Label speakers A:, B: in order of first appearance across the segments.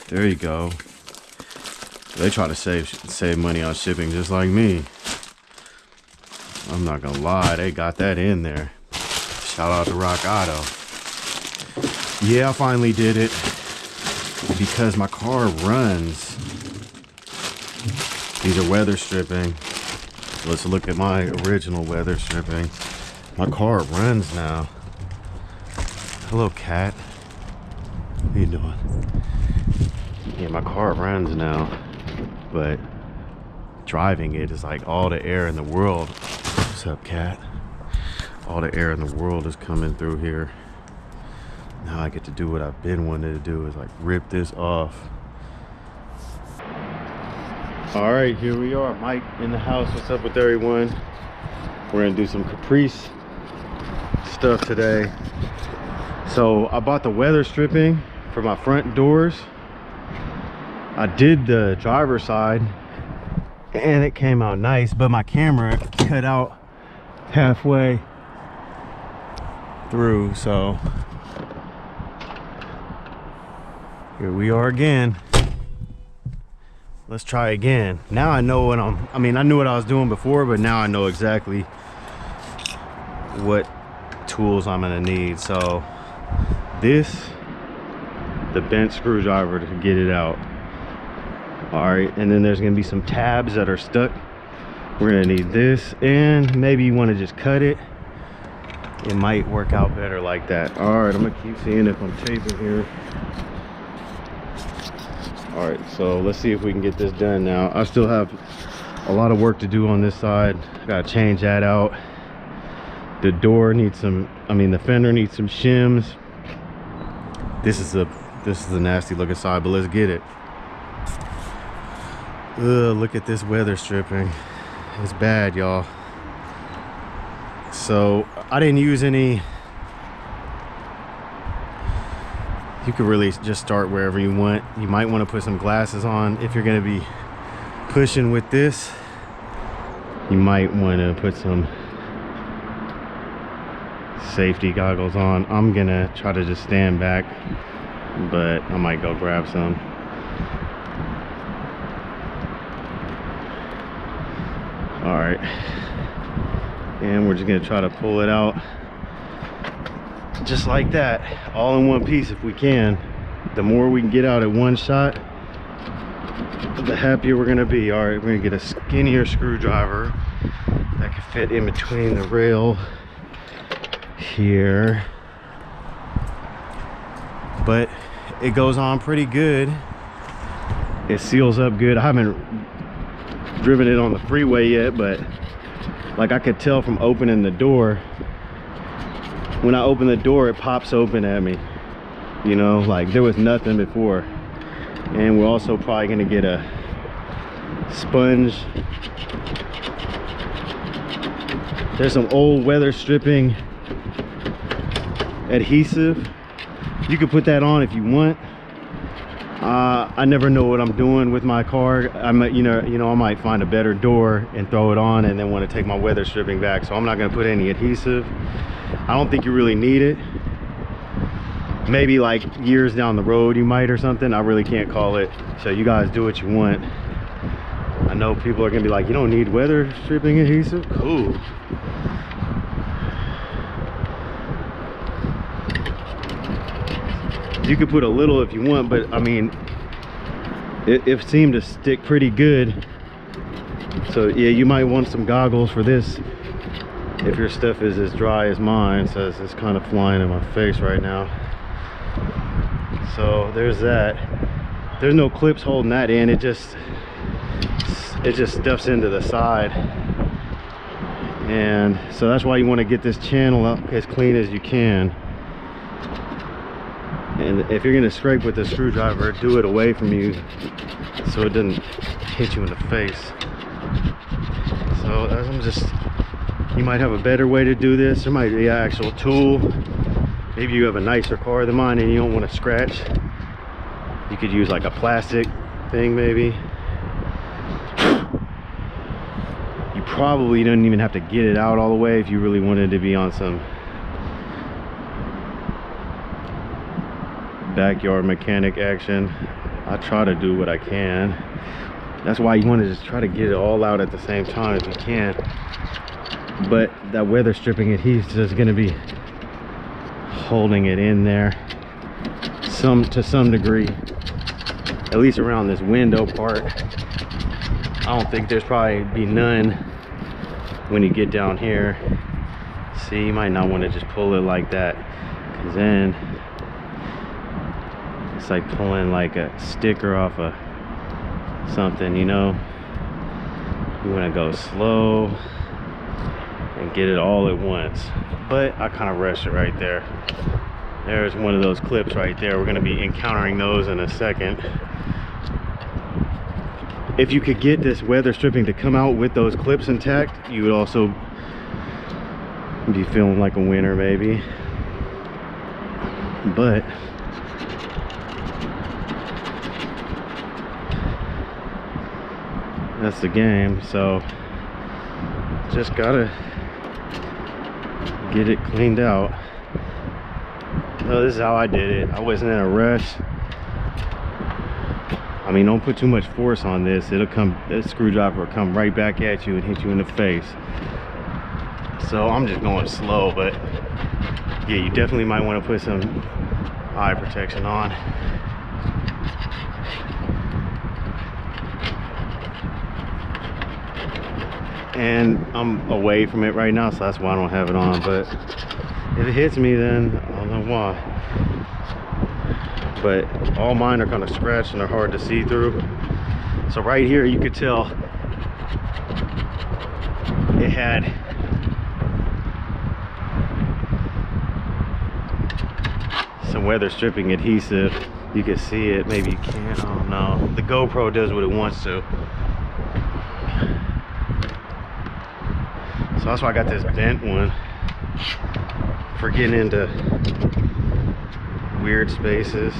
A: There you go. They try to save money on shipping just like me. I'm not gonna lie, they got that in there. Shout out to Rock Auto. Yeah, I finally did it because my car runs. These are weather stripping. Let's look at my original weather stripping. My car runs now. Hello, cat. How you doing? Yeah, my car runs now, but driving it is like all the air in the world. What's up, cat? All the air in the world is coming through here. Now I get to do what I've been wanting to do, is like rip this off. All right, here we are, Mike in the house. What's up with everyone? We're gonna do some Caprice stuff today. So I bought the weather stripping for my front doors. I did the driver's side and it came out nice, but my camera cut out halfway through, so here we are again. Let's try again. Now I know what I knew what I was doing before, but now I know exactly what tools I'm gonna need. So this, the bent screwdriver to get it out. All right, and then there's gonna be some tabs that are stuck. We're gonna need this, and maybe you wanna just cut it. It might work out better like that. All right, I'm gonna keep seeing if I'm taping here. All right, so let's see if we can get this done now. I still have a lot of work to do on this side. Gotta change that out. The door needs some, the fender needs some shims. This is a nasty looking side, but let's get it. Ugh, look at this weather stripping. It's bad, y'all. So I didn't use any. You could really just start wherever you want. You might want to put some glasses on if you're going to be pushing with this. You might want to put some safety goggles on. I'm gonna try to just stand back, but I might go grab some. All right, and we're just gonna try to pull it out just like that, all in one piece if we can. The more we can get out at one shot, the happier we're gonna be. All right, we're gonna get a skinnier screwdriver that can fit in between the rail here, but it goes on pretty good. It seals up good. I haven't driven it on the freeway yet, but like I could tell from opening the door, when I open the door it pops open at me, you know, like there was nothing before. And we're also probably gonna get a sponge. There's some old weather stripping adhesive. You could put that on if you want. I never know what I'm doing with my car. I might, you know, I might find a better door and throw it on and then want to take my weather stripping back. So I'm not going to put any adhesive. I don't think you really need it. Maybe like years down the road you might or something. I really can't call it. So you guys do what you want. I know people are gonna be like, you don't need weather stripping adhesive? Cool. You could put a little if you want, but I mean, it seemed to stick pretty good. So yeah, you might want some goggles for this if your stuff is as dry as mine. So it's kind of flying in my face right now. So there's that. There's no clips holding that in. It just stuffs into the side. And so that's why you want to get this channel up as clean as you can. And if you're gonna scrape with the screwdriver, do it away from you so it doesn't hit you in the face. So I'm just, you might have a better way to do this. There might be an actual tool. Maybe you have a nicer car than mine and you don't want to scratch. You could use like a plastic thing maybe. You probably don't even have to get it out all the way if you really wanted to be on some backyard mechanic action. I try to do what I can. That's why you want to just try to get it all out at the same time if you can. But that weather stripping adhesive is going to be holding it in there to some degree, at least around this window part. I don't think there's probably be none when you get down here. See, you might not want to just pull it like that, because then it's like pulling like a sticker off of something, you know. You want to go slow and get it all at once. But I kind of rushed it right there. There's one of those clips right there. We're going to be encountering those in a second. If you could get this weather stripping to come out with those clips intact, you would also be feeling like a winner maybe. But that's the game, so just gotta get it cleaned out. No, this is how I did it. I wasn't in a rush. I mean, don't put too much force on this. It'll come, this screwdriver will come right back at you and hit you in the face. So I'm just going slow, but yeah, you definitely might want to put some eye protection on. And I'm away from it right now, so that's why I don't have it on. But if it hits me, then I don't know why. But all mine are kind of scratched and they're hard to see through. So right here you could tell it had some weather stripping adhesive. You can see it, maybe you can't, I don't know. The GoPro does what it wants to. So that's why I got this dent one for getting into weird spaces.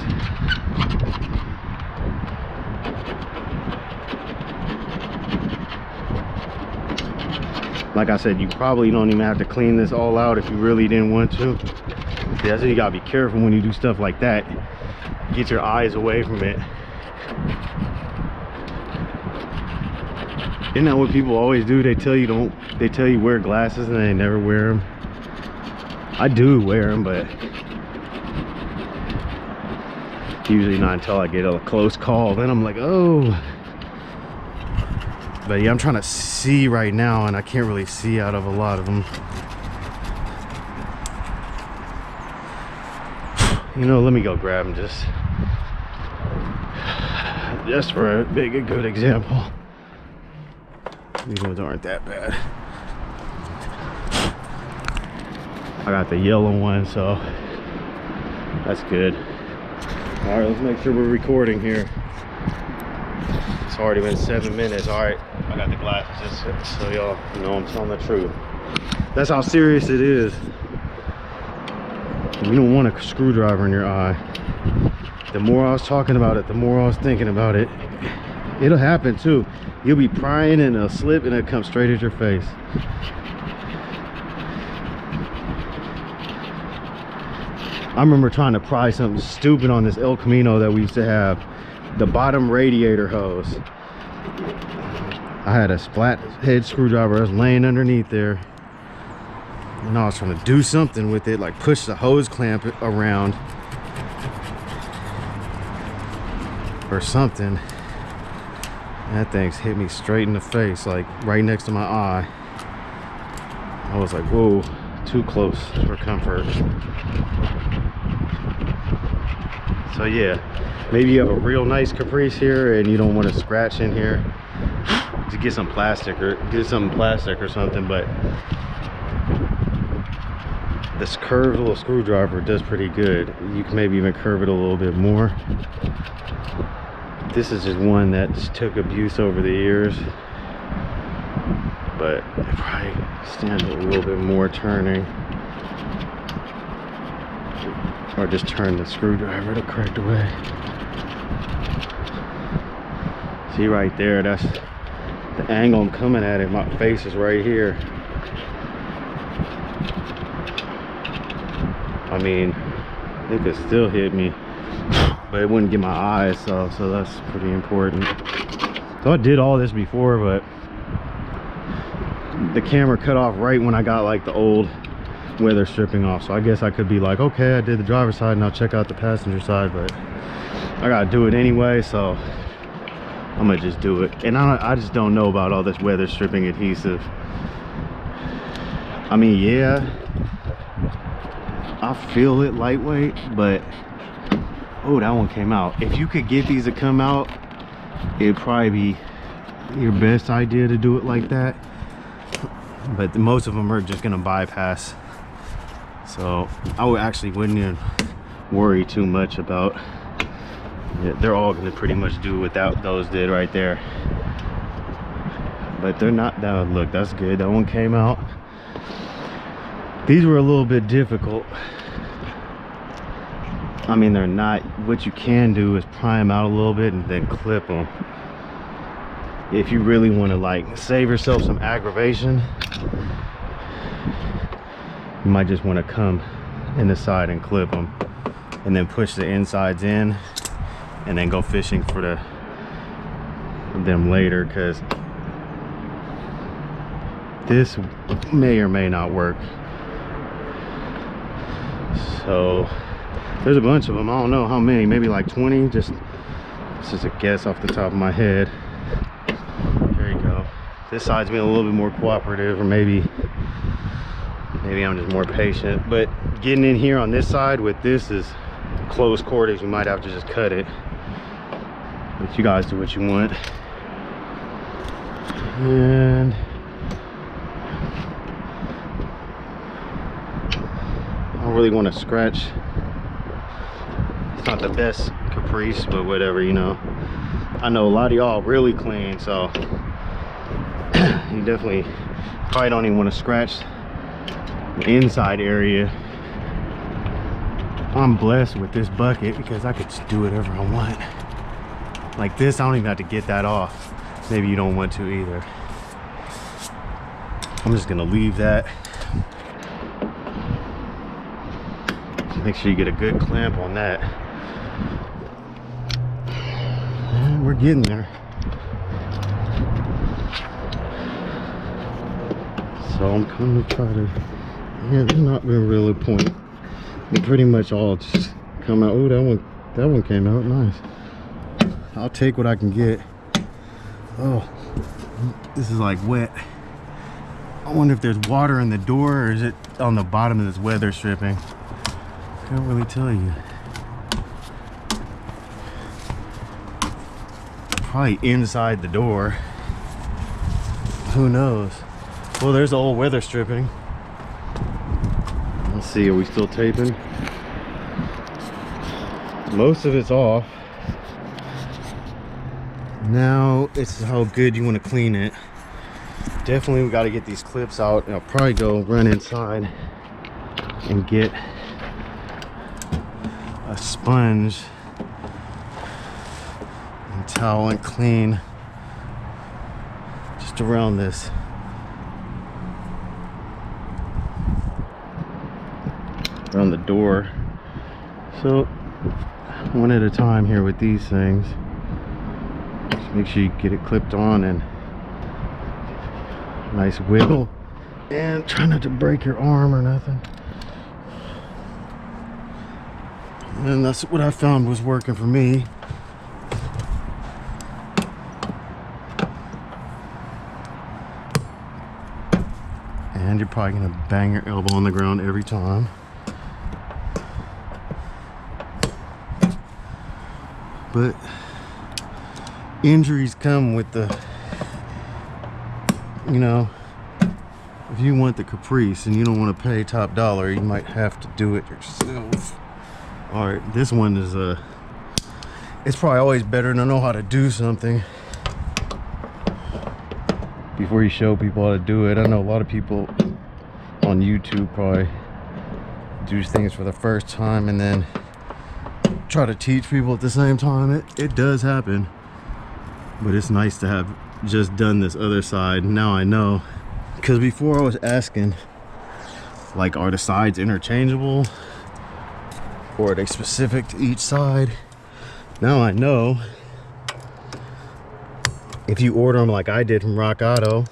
A: Like I said, you probably don't even have to clean this all out if you really didn't want to. Yeah, so you gotta be careful when you do stuff like that. Get your eyes away from it. Isn't that what people always do? They tell you wear glasses and they never wear them. I do wear them, but usually not until I get a close call. Then I'm like, oh. But yeah, I'm trying to see right now and I can't really see out of a lot of them. You know, let me go grab them just for a good example. These ones aren't that bad. I got the yellow one, so that's good. All right, let's make sure we're recording here. It's already been 7 minutes. All right, I got the glasses just so y'all know I'm telling the truth. That's how serious it is. You don't want a screwdriver in your eye. The more I was talking about it, the more I was thinking about it. It'll happen too. You'll be prying and it'll slip and it'll come straight at your face. I remember trying to pry something stupid on this El Camino that we used to have. The bottom radiator hose. I had a flat head screwdriver. I was laying underneath there. And I was trying to do something with it, like push the hose clamp around. Or something. That thing's hit me straight in the face, like right next to my eye. I was like, whoa, too close for comfort. So yeah, maybe you have a real nice Caprice here and you don't want to scratch in here. To get some plastic or get something plastic or something, but this curved little screwdriver does pretty good. You can maybe even curve it a little bit more. This is just one that just took abuse over the years, but it probably stands a little bit more turning, or just turn the screwdriver the correct way. See right there, that's the angle I'm coming at it. My face is right here. I mean, it could still hit me. but it wouldn't get my eyes, so that's pretty important. So I did all this before, but the camera cut off right when I got like the old weather stripping off. So I guess I could be like, okay, I did the driver's side, and I'll check out the passenger side, but I gotta do it anyway, so I'm gonna just do it. And I just don't know about all this weather stripping adhesive. I mean, yeah, I feel it lightweight, but oh, that one came out. If you could get these to come out, it'd probably be your best idea to do it like that, but most of them are just gonna bypass, so I wouldn't even worry too much about it. They're all gonna pretty much do what those did right there, but they're not that. Look, that's good, that one came out. These were a little bit difficult. I mean, they're not. What you can do is pry them out a little bit and then clip them. If you really want to like save yourself some aggravation, you might just want to come in the side and clip them, and then push the insides in, and then go fishing for them later, because this may or may not work. So there's a bunch of them. I don't know how many, maybe like 20. This is a guess off the top of my head. There you go. This side's being a little bit more cooperative, or maybe I'm just more patient. But getting in here on this side with this is close quarters. You might have to just cut it. But you guys do what you want. And I don't really want to scratch. It's not the best Caprice, but whatever, you know. I know a lot of y'all really clean, so you definitely probably don't even want to scratch the inside area. I'm blessed with this bucket because I could just do whatever I want. Like this, I don't even have to get that off. Maybe you don't want to either. I'm just gonna leave that. Make sure you get a good clamp on that. And we're getting there. So I'm gonna try to, yeah, there's not been really a point. They pretty much all just come out. Oh, that one came out nice. I'll take what I can get. Oh, this is like wet. I wonder if there's water in the door, or is it on the bottom of this weather stripping? Can't really tell you. Probably inside the door. Who knows? Well, there's the old weather stripping. Let's see, are we still taping? Most of it's off. Now it's how good you want to clean it. Definitely we got to get these clips out. I'll probably go run inside and get a sponge and towel and clean just around this. Around the door. So one at a time here with these things. Just make sure you get it clipped on and nice wiggle, and try not to break your arm or nothing. And that's what I found was working for me. And you're probably gonna bang your elbow on the ground every time. But injuries come with the, you know, if you want the Caprice and you don't want to pay top dollar, you might have to do it yourself. All right, this one is it's probably always better to know how to do something before you show people how to do it. I know a lot of people on YouTube probably do things for the first time and then try to teach people at the same time. It does happen, but it's nice to have just done this other side. Now I know, because before I was asking, like, are the sides interchangeable or are they specific to each side? Now I know if you order them like I did from Rock Auto,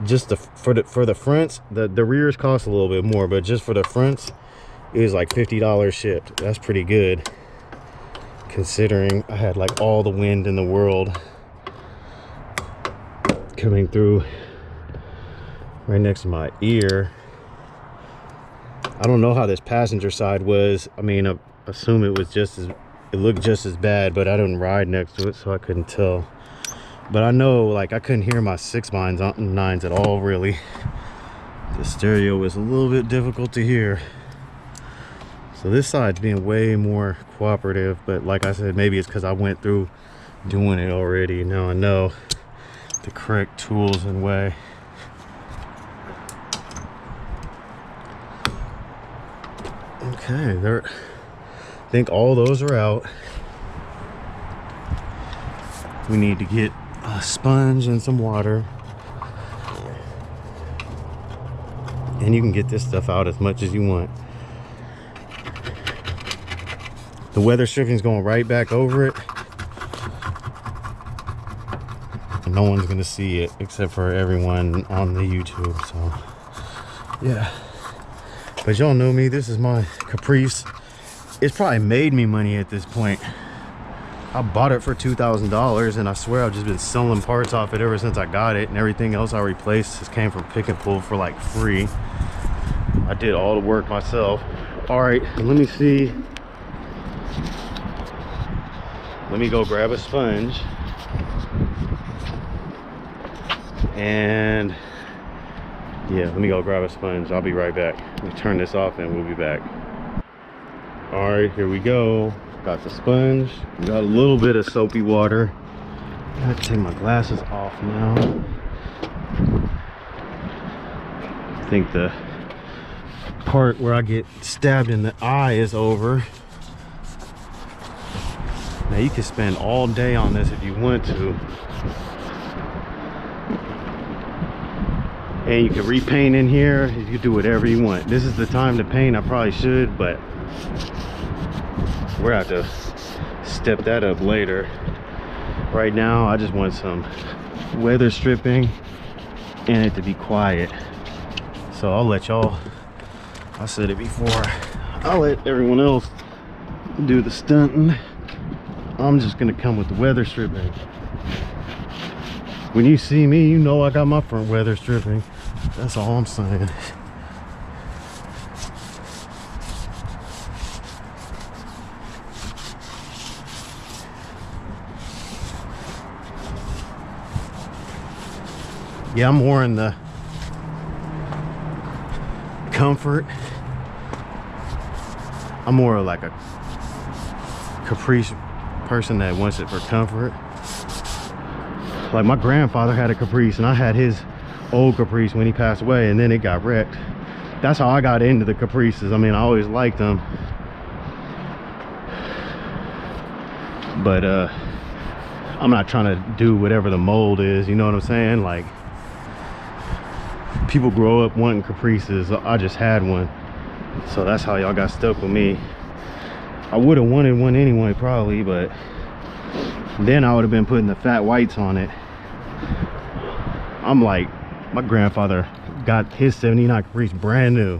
A: just for the fronts, the rears cost a little bit more, but just for the fronts it was like $50 shipped. That's pretty good considering I had like all the wind in the world coming through right next to my ear. I don't know how this passenger side was. I mean, I assume it was just as, it looked just as bad, but I didn't ride next to it, so I couldn't tell. But I know, like, I couldn't hear my 6x9s at all, really. The stereo was a little bit difficult to hear. So this side's being way more cooperative, but like I said, maybe it's because I went through doing it already. Now I know the correct tools and way. Okay, there. I think all those are out. We need to get a sponge and some water, and you can get this stuff out as much as you want. The weather stripping is going right back over it, and no one's gonna see it except for everyone on the YouTube. So yeah, but y'all know me, this is my Caprice. It's probably made me money at this point. I bought it for $2,000, and I swear I've just been selling parts off it ever since I got it, and everything else I replaced just came from Pick and Pull for like free. I did all the work myself. All right, let me see. Let me go grab a sponge, and yeah, let me go grab a sponge. I'll be right back. Let me turn this off and we'll be back. All right, here we go. Got the sponge, got a little bit of soapy water. I have to take my glasses off now. I think the part where I get stabbed in the eye is over. Now you can spend all day on this if you want to. And you can repaint in here. You can do whatever you want. This is the time to paint. I probably should, but we're gonna have to step that up later. Right now, I just want some weather stripping and it to be quiet. So I'll let y'all, I said it before, I'll let everyone else do the stunting. I'm just gonna come with the weather stripping. When you see me, you know I got my front weather stripping. That's all I'm saying. Yeah, I'm more in the comfort. I'm more like a Caprice person that wants it for comfort. Like my grandfather had a Caprice, and I had his old Caprice when he passed away, and then it got wrecked. That's how I got into the Caprices. I mean, I always liked them, but I'm not trying to do whatever the mold is, you know what I'm saying? Like, people grow up wanting Caprices. I just had one, so that's how y'all got stuck with me. I would have wanted one anyway, probably, but then I would have been putting the fat whites on it. I'm like, my grandfather got his 79 Caprice brand new.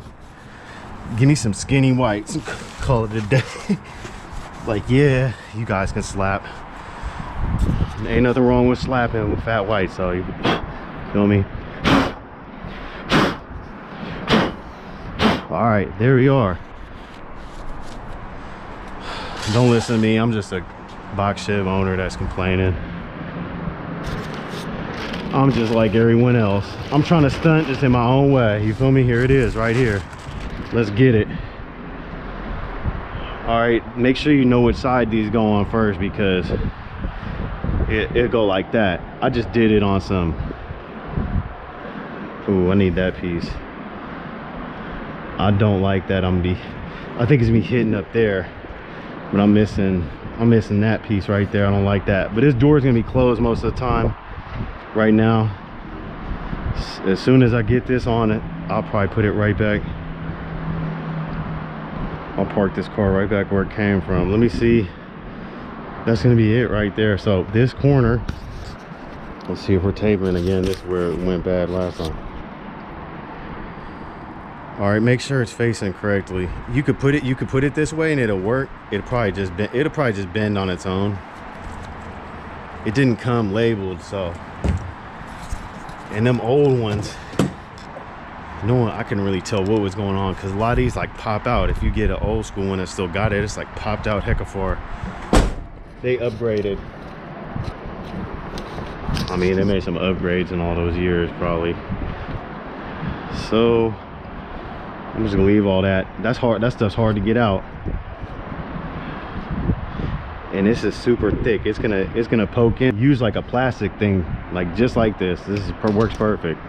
A: Give me some skinny whites and call it a day. Like, yeah, you guys can slap. Ain't nothing wrong with slapping with fat whites, so you feel me? All right, there we are. Don't listen to me, I'm just a box Chev owner that's complaining. I'm just like everyone else. I'm trying to stunt just in my own way, you feel me? Here it is, right here. Let's get it. All right, make sure you know which side these go on first, because it'll go like that. I just did it on some. Ooh, I need that piece. I don't like that. I think it's me hitting up there, but I'm missing that piece right there. I don't like that. But this door is gonna be closed most of the time. Right now, as soon as I get this on it, I'll probably put it right back. I'll park this car right back where it came from. Let me see That's gonna be it right there. So this corner, let's see if we're tapering again. This is where it went bad last time. All right, make sure it's facing correctly. You could put it this way and it'll work. It'll probably just bend on its own. It didn't come labeled, so. And them old ones, I couldn't really tell what was going on, because a lot of these like pop out. If you get an old school one that still got it, it's like popped out hecka far. They upgraded. I mean, they made some upgrades in all those years probably. So I'm just gonna leave all that. That's hard. That stuff's hard to get out. And this is super thick. It's gonna poke in. Use like a plastic thing, like just like this. Works perfect.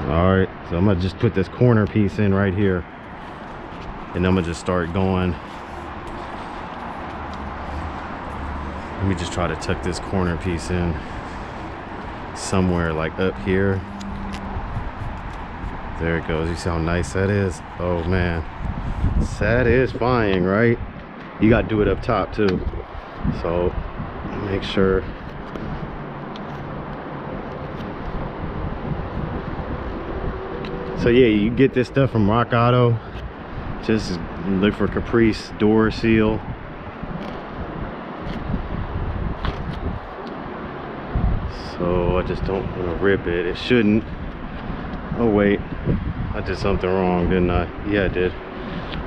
A: All right, so I'm gonna just put this corner piece in right here, and I'm gonna just start going. Let me just try to tuck this corner piece in somewhere like up here. There it goes. You see how nice that is? Oh man, satisfying, right? You got to do it up top too. So make sure. So yeah, you get this stuff from Rock Auto. Just look for Caprice door seal. So I just don't want to rip it. It shouldn't. Oh wait, I did something wrong, didn't I? Yeah, I did.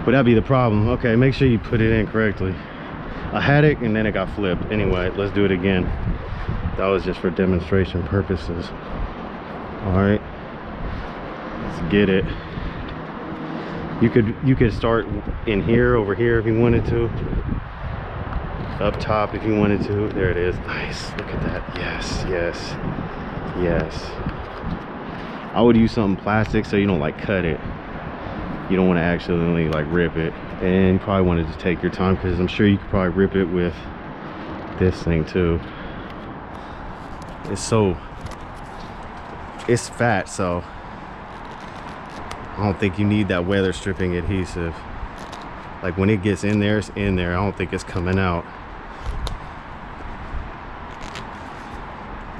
A: But that'd be the problem. Okay, make sure you put it in correctly. I had it and then it got flipped. Anyway, let's do it again. That was just for demonstration purposes. All right, let's get it. You could start in here, over here if you wanted to. Up top if you wanted to. There it is. Nice. Look at that. Yes, yes, yes. I would use something plastic so you don't like cut it. You don't want to accidentally like rip it. And you probably want to just take your time, because I'm sure you could probably rip it with this thing too. It's fat, so I don't think you need that weather stripping adhesive. Like when it gets in there, it's in there. I don't think it's coming out.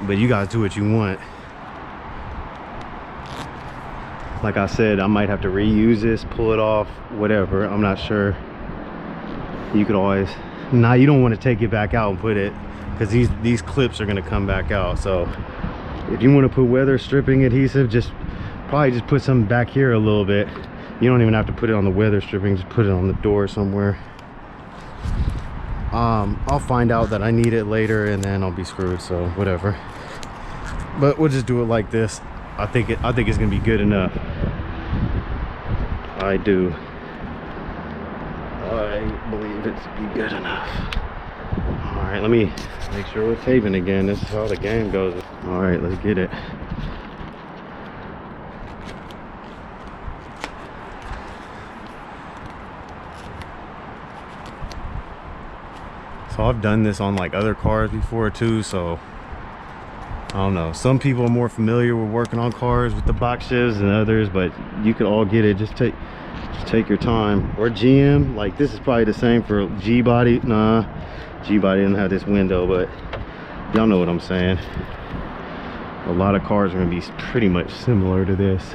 A: But you guys do what you want. Like I said, I might have to reuse this, pull it off, whatever. I'm not sure. You could always, nah, you don't want to take it back out and put it, because these clips are going to come back out. So if you want to put weather stripping adhesive, probably just put something back here a little bit. You don't even have to put it on the weather stripping, just put it on the door somewhere. I'll find out that I need it later and then I'll be screwed, so whatever. But we'll just do it like this. I think it's gonna be good enough. I do. I believe it's be good enough. All right, let me make sure we're taping again. This is how the game goes. All right, let's get it. So I've done this on like other cars before too, so I don't know. Some people are more familiar with working on cars with the box shifts than others, but you can all get it. Just take your time. Or GM, like this is probably the same for G body. Nah, G body didn't have this window, but y'all know what I'm saying. A lot of cars are gonna be pretty much similar to this.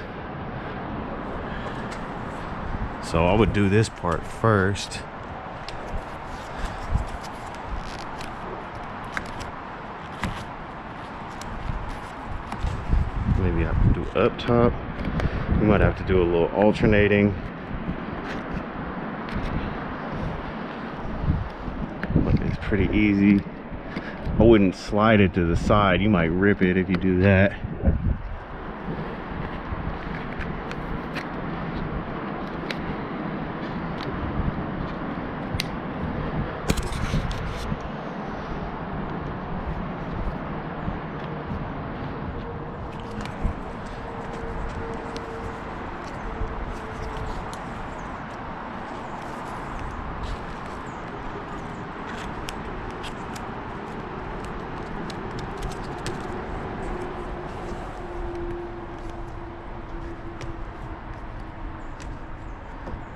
A: So I would do this part first. Maybe I have to do up top. We might have to do a little alternating. But it's pretty easy. I wouldn't slide it to the side. You might rip it if you do that.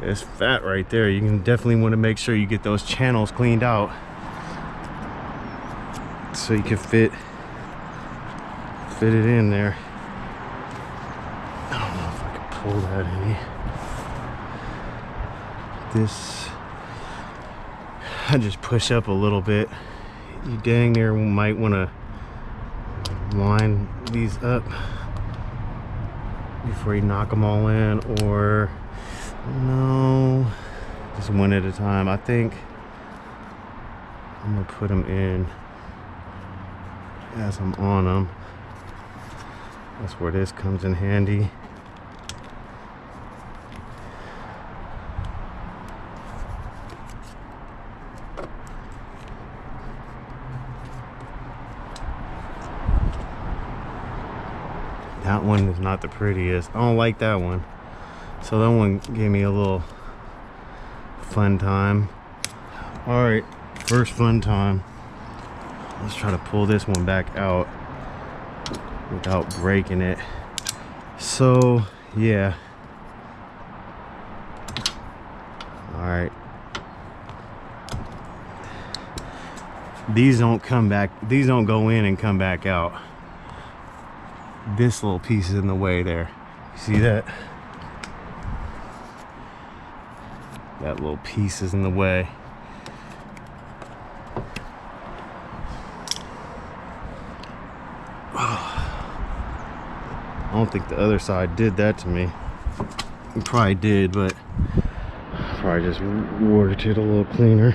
A: It's fat right there. You can definitely want to make sure you get those channels cleaned out. so you can fit it in there. I don't know if I can pull that any. This, I just push up a little bit. You dang near might want to line these up before you knock them all in, or no, just one at a time. I think I'm gonna put them in as I'm on them. That's where this comes in handy. That one is not the prettiest. I don't like that one. So that one gave me a little fun time. All right, first fun time. Let's try to pull this one back out without breaking it. So yeah. All right. These don't come back. These don't go in and come back out. This little piece is in the way there. You see that? That little piece is in the way. I don't think the other side did that to me. It probably did, but probably just worked it a little cleaner.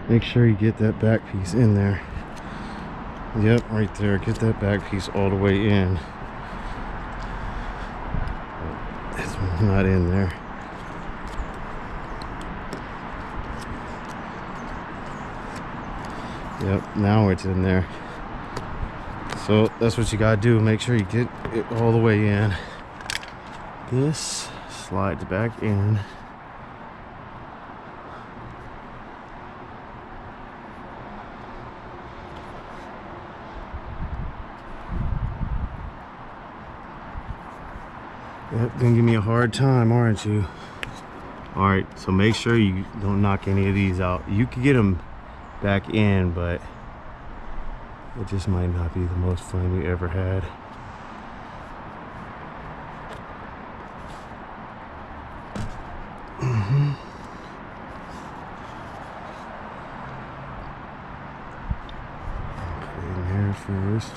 A: Make sure you get that back piece in there. Yep, right there. Get that back piece all the way in. This one's not in there. Yep, now it's in there. So that's what you gotta do. Make sure you get it all the way in. This slides back in. Yep, gonna give me a hard time, aren't you? All right, so make sure you don't knock any of these out. You can get them back in, but it just might not be the most fun you ever had. Put it in here first.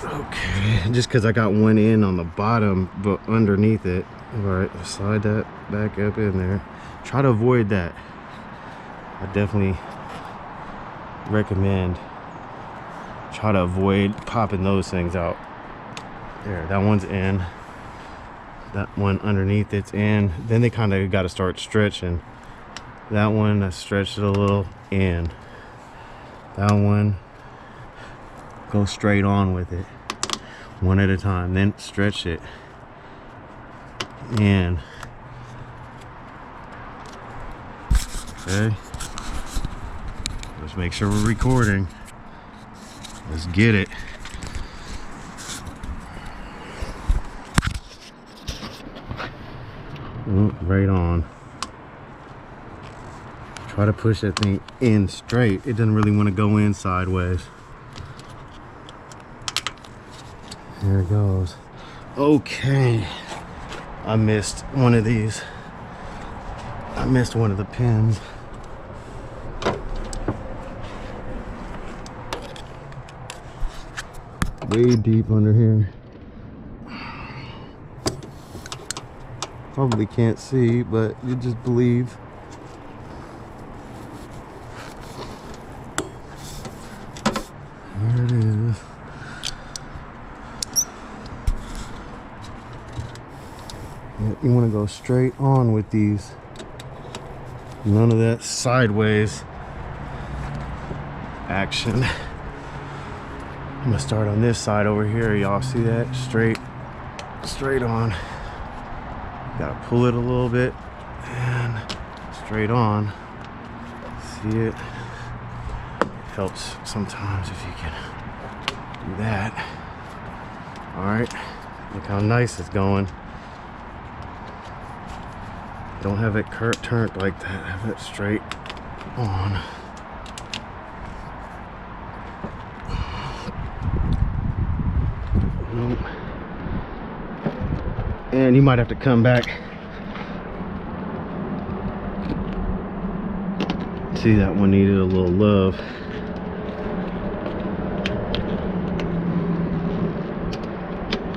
A: Okay, just because I got one in on the bottom, but underneath it. All right, slide that back up in there. Try to avoid that. I definitely recommend try to avoid popping those things out. There, that one's in. That one underneath it's in. Then they kind of got to start stretching. That one, I stretched it a little in. That one, go straight on with it. One at a time, then stretch it in. Okay. Let's make sure we're recording. Let's get it. Right on. Try to push that thing in straight. It doesn't really want to go in sideways. There it goes. Okay. I missed one of these. I missed one of the pins. Way deep under here. Probably can't see, but you just believe. There it is. You want to go straight on with these. None of that sideways action. I'm gonna start on this side over here. Y'all see that? Straight on. Gotta pull it a little bit and straight on. See it? Helps sometimes if you can do that. All right, look how nice it's going. Don't have it turned like that. Have it straight on. And you might have to come back. See, that one needed a little love.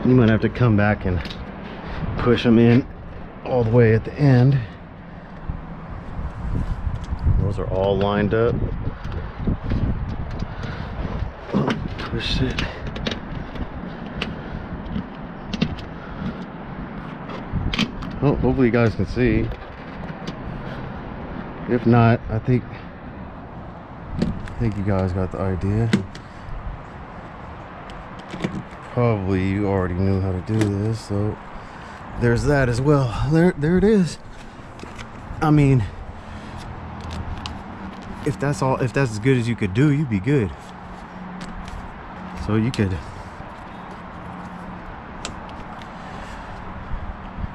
A: You might have to come back and push them in all the way at the end. Those are all lined up. Push it. Oh, hopefully you guys can see. If not, I think you guys got the idea. Probably you already knew how to do this, so there's that as well. There it is. I mean, if that's as good as you could do, you'd be good. So you could,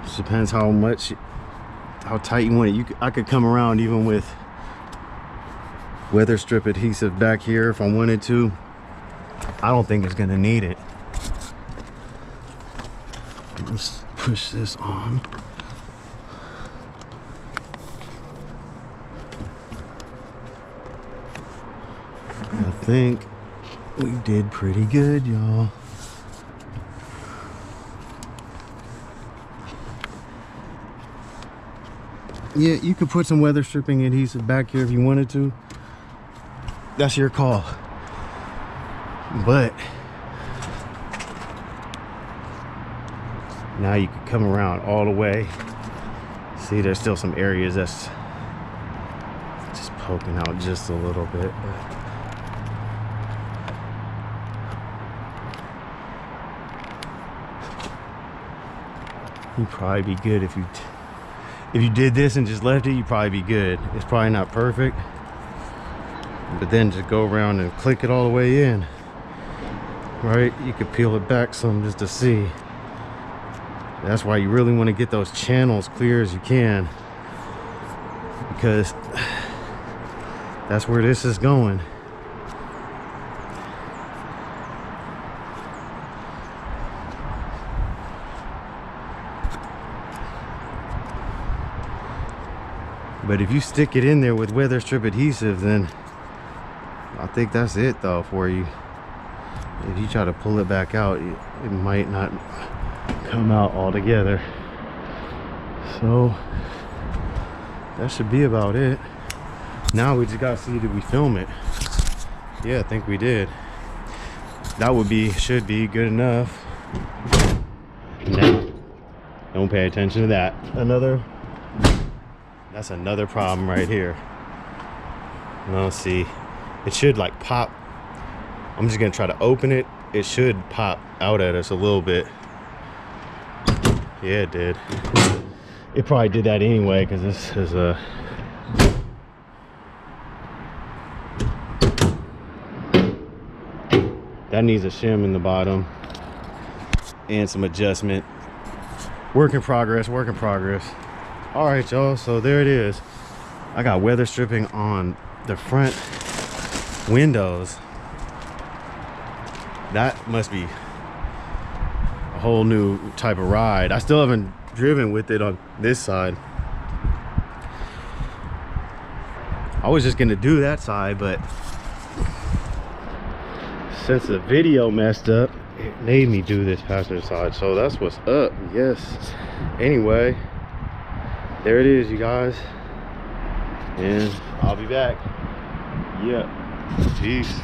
A: just depends how tight you want it. I could come around even with weather strip adhesive back here if I wanted to. I don't think it's gonna need it. Let's push this on. I think we did pretty good, y'all. Yeah, you could put some weather stripping adhesive back here if you wanted to. That's your call. But now you can come around all the way. See, there's still some areas that's just poking out just a little bit. You'd probably be good if you did this and just left it. You'd probably be good. It's probably not perfect, but then just go around and click it all the way in. Right, you could peel it back some just to see. That's why you really want to get those channels clear as you can, because that's where this is going. But if you stick it in there with weather strip adhesive, then I think that's it though for you. If you try to pull it back out, it might not come out altogether. So that should be about it. Now we just gotta see, did we film it? Yeah, I think we did. That should be good enough. Now, don't pay attention to that. That's another problem right here. Now see, it should like pop. I'm just gonna try to open it. It should pop out at us a little bit. Yeah, it did. It probably did that anyway, because this is a that needs a shim in the bottom and some adjustment. Work in progress, work in progress. All right, y'all, so there it is. I got weather stripping on the front windows. That must be a whole new type of ride. I still haven't driven with it on this side. I was just gonna do that side, but since the video messed up, it made me do this passenger side. So that's what's up. Yes. Anyway, there it is, you guys, and I'll be back. Yeah, peace.